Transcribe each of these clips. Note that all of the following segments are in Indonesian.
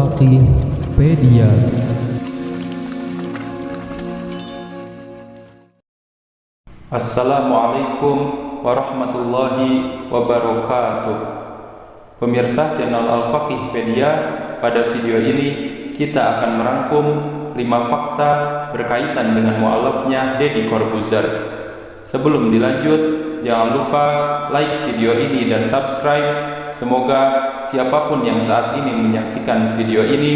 Al-Faqihpedia. Assalamualaikum warahmatullahi wabarakatuh. Pemirsa channel Al-Faqihpedia, pada video ini kita akan merangkum 5 fakta berkaitan dengan mu'allafnya Deddy Corbuzier. Sebelum dilanjut, jangan lupa like video ini dan subscribe. Semoga siapapun yang saat ini menyaksikan video ini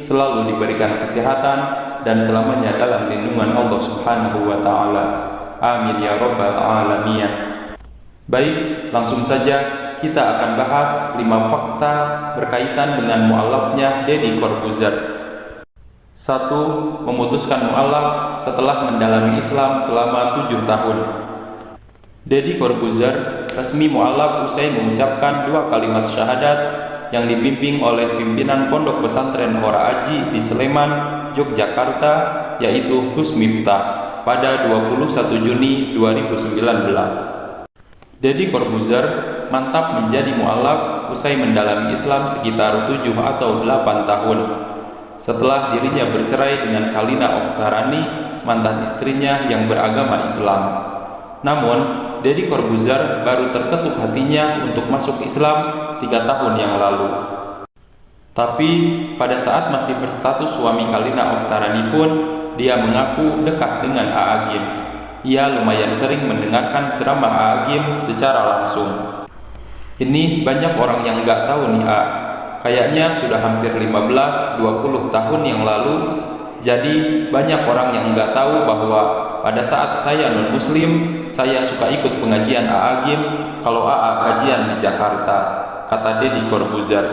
selalu diberikan kesehatan dan selamanya dalam lindungan Allah Subhanahu wa Ta'ala. Amin ya rabbal alamin. Baik, langsung saja kita akan bahas 5 fakta berkaitan dengan mu'allafnya Deddy Corbuzier. 1. Memutuskan mu'allaf setelah mendalami Islam selama 7 tahun. Deddy Corbuzier resmi mu'allaf usai mengucapkan 2 kalimat syahadat yang dibimbing oleh pimpinan Pondok Pesantren Ora Aji di Sleman, Yogyakarta, yaitu Gus Miftah pada 21 Juni 2019. Deddy Corbuzier mantap menjadi mu'allaf usai mendalami Islam sekitar 7 atau 8 tahun. Setelah dirinya bercerai dengan Kalina Oktarani, mantan istrinya yang beragama Islam. Namun, Deddy Corbuzier baru terketuk hatinya untuk masuk Islam 3 tahun yang lalu. Tapi, pada saat masih berstatus suami Kalina Oktarani pun, dia mengaku dekat dengan A'agim. Ia lumayan sering mendengarkan ceramah A'agim secara langsung. Ini banyak orang yang nggak tahu nih kayaknya sudah hampir 15-20 tahun yang lalu. Jadi banyak orang yang nggak tahu bahwa pada saat saya non-muslim, saya suka ikut pengajian A'agim kalau kajian di Jakarta, kata Deddy Corbuzier.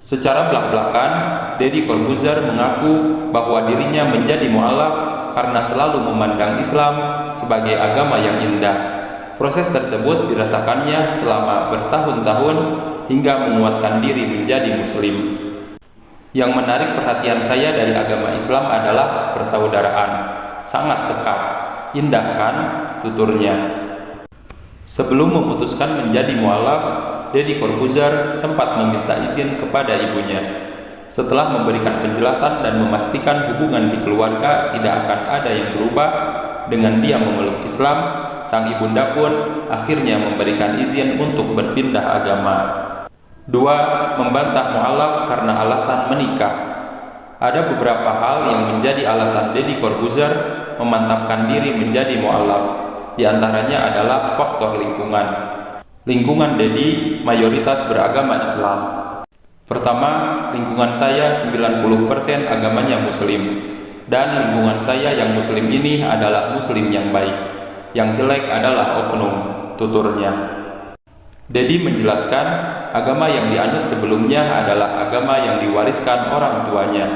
Secara belak-belakan, Deddy Corbuzier mengaku bahwa dirinya menjadi mu'allaf karena selalu memandang Islam sebagai agama yang indah. Proses tersebut dirasakannya selama bertahun-tahun hingga menguatkan diri menjadi muslim. Yang menarik perhatian saya dari agama Islam adalah persaudaraan. Sangat dekat, indah kan, tuturnya. Sebelum memutuskan menjadi mu'allaf, Deddy Corbuzier sempat meminta izin kepada ibunya. Setelah memberikan penjelasan dan memastikan hubungan di keluarga tidak akan ada yang berubah dengan dia memeluk Islam, sang ibunda pun akhirnya memberikan izin untuk berpindah agama. 2. Membantah mu'allaf karena alasan menikah. Ada beberapa hal yang menjadi alasan Deddy Corbuzier memantapkan diri menjadi mu'allaf. Di antaranya adalah faktor lingkungan. Lingkungan Deddy mayoritas beragama Islam. Pertama, lingkungan saya 90% agamanya muslim. Dan lingkungan saya yang muslim ini adalah muslim yang baik. Yang jelek adalah oknum, tuturnya. Deddy menjelaskan, agama yang dianut sebelumnya adalah agama yang diwariskan orang tuanya.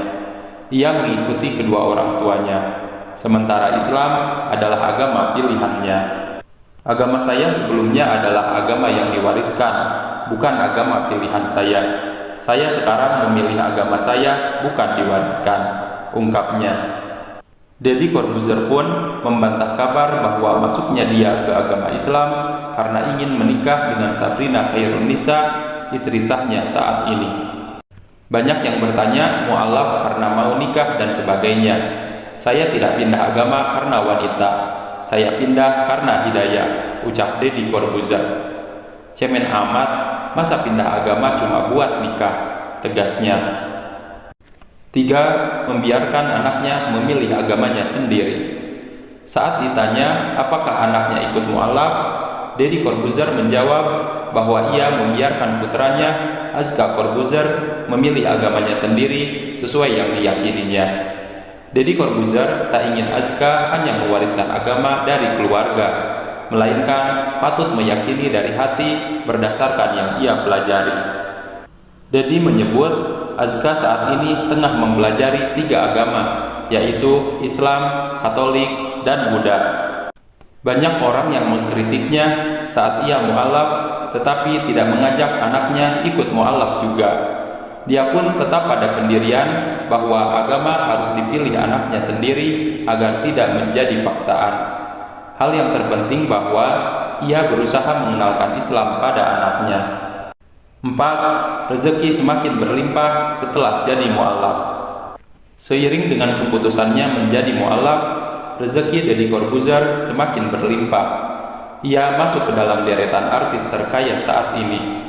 Ia mengikuti kedua orang tuanya. Sementara Islam adalah agama pilihannya. Agama saya sebelumnya adalah agama yang diwariskan, bukan agama pilihan saya. Saya sekarang memilih agama saya, bukan diwariskan, ungkapnya. Deddy Corbuzier pun membantah kabar bahwa masuknya dia ke agama Islam karena ingin menikah dengan Sabrina Khairun Nisa, istri sahnya saat ini. Banyak yang bertanya mu'allaf karena mau nikah dan sebagainya. Saya tidak pindah agama karena wanita. Saya pindah karena hidayah, ucap Deddy Corbuzier. Cemen amat, masa pindah agama cuma buat nikah, tegasnya. 3. Membiarkan anaknya memilih agamanya sendiri. Saat ditanya apakah anaknya ikut mu'allaf, Deddy Corbuzier menjawab bahwa ia membiarkan putranya, Azka Corbuzier, memilih agamanya sendiri sesuai yang diyakininya. Deddy Corbuzier tak ingin Azka hanya mewariskan agama dari keluarga, melainkan patut meyakini dari hati berdasarkan yang ia pelajari. Deddy menyebut Azka saat ini tengah mempelajari 3 agama, yaitu Islam, Katolik, dan Buddha. Banyak orang yang mengkritiknya saat ia mu'allaf, tetapi tidak mengajak anaknya ikut mu'allaf juga. Dia pun tetap pada pendirian bahwa agama harus dipilih anaknya sendiri agar tidak menjadi paksaan. Hal yang terpenting bahwa ia berusaha mengenalkan Islam pada anaknya. 4. Rezeki semakin berlimpah setelah jadi mu'allaf. Seiring dengan keputusannya menjadi mu'allaf, rezeki Deddy Corbuzier semakin berlimpah. Ia masuk ke dalam deretan artis terkaya saat ini.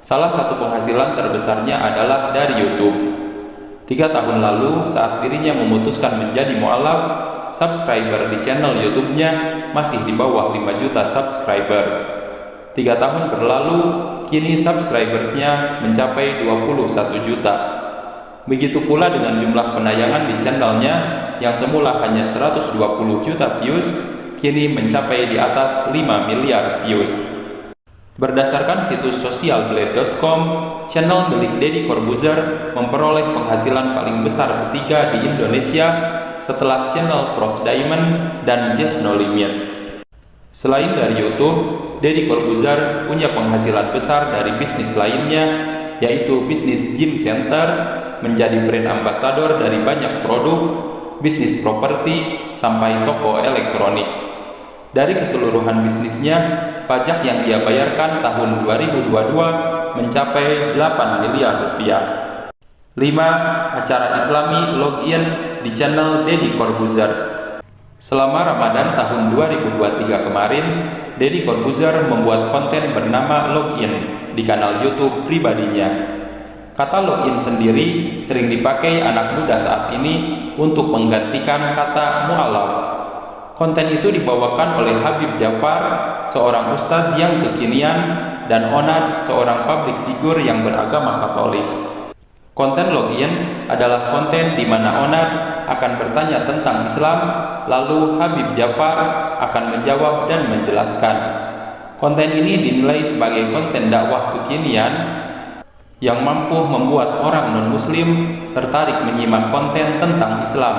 Salah satu penghasilan terbesarnya adalah dari YouTube. 3 tahun lalu, saat dirinya memutuskan menjadi mu'allaf, subscriber di channel YouTube-nya masih di bawah 5 juta subscribers. 3 tahun berlalu, kini subscribersnya mencapai 21 juta. Begitu pula dengan jumlah penayangan di channelnya yang semula hanya 120 juta views, kini mencapai di atas 5 miliar views. Berdasarkan situs socialblade.com, channel milik Deddy Corbuzier memperoleh penghasilan paling besar ketiga di Indonesia setelah channel Frost Diamond dan Just No Limit. Selain dari YouTube, Deddy Corbuzier punya penghasilan besar dari bisnis lainnya, yaitu bisnis gym center, menjadi brand ambassador dari banyak produk, bisnis properti, sampai toko elektronik. Dari keseluruhan bisnisnya, pajak yang ia bayarkan tahun 2022 mencapai 8 miliar rupiah. 5. Acara Islami login di channel Deddy Corbuzier. Selama Ramadan tahun 2023 kemarin, Deddy Corbuzier membuat konten bernama Login di kanal YouTube pribadinya. Kata login sendiri sering dipakai anak muda saat ini untuk menggantikan kata mu'allaf. Konten itu dibawakan oleh Habib Jafar, seorang ustadz yang kekinian, dan Onad, seorang public figure yang beragama Katolik. Konten login adalah konten di mana Onad akan bertanya tentang Islam, lalu Habib Jafar akan menjawab dan menjelaskan. Konten ini dinilai sebagai konten dakwah kekinian yang mampu membuat orang non-muslim tertarik menyimak konten tentang Islam.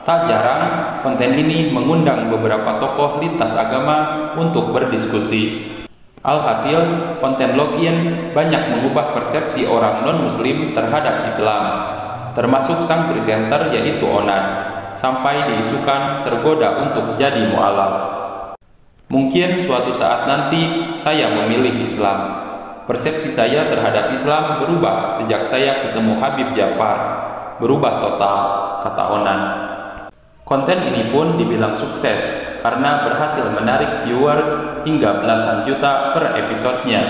Tak jarang, konten ini mengundang beberapa tokoh lintas agama untuk berdiskusi. Alhasil, konten login banyak mengubah persepsi orang non-muslim terhadap Islam, termasuk sang presenter yaitu Onad, sampai diisukan tergoda untuk jadi mu'allaf. Mungkin suatu saat nanti saya memilih Islam. Persepsi saya terhadap Islam berubah sejak saya ketemu Habib Jafar. Berubah total, kata Onad. Konten ini pun dibilang sukses karena berhasil menarik viewers hingga belasan juta per episodenya.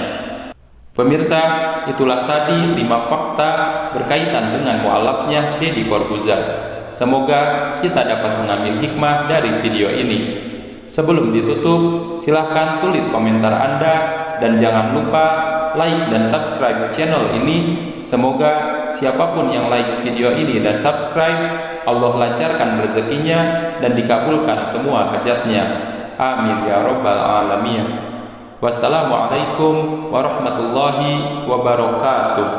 Pemirsa, itulah tadi 5 fakta berkaitan dengan mu'allafnya Deddy Corbuzier. Semoga kita dapat mengambil hikmah dari video ini. Sebelum ditutup, silahkan tulis komentar Anda dan jangan lupa like dan subscribe channel ini. Semoga siapapun yang like video ini dan subscribe, Allah lancarkan rezekinya dan dikabulkan semua hajatnya. Amin ya rabbal alamin. Wassalamualaikum warahmatullahi wabarakatuh.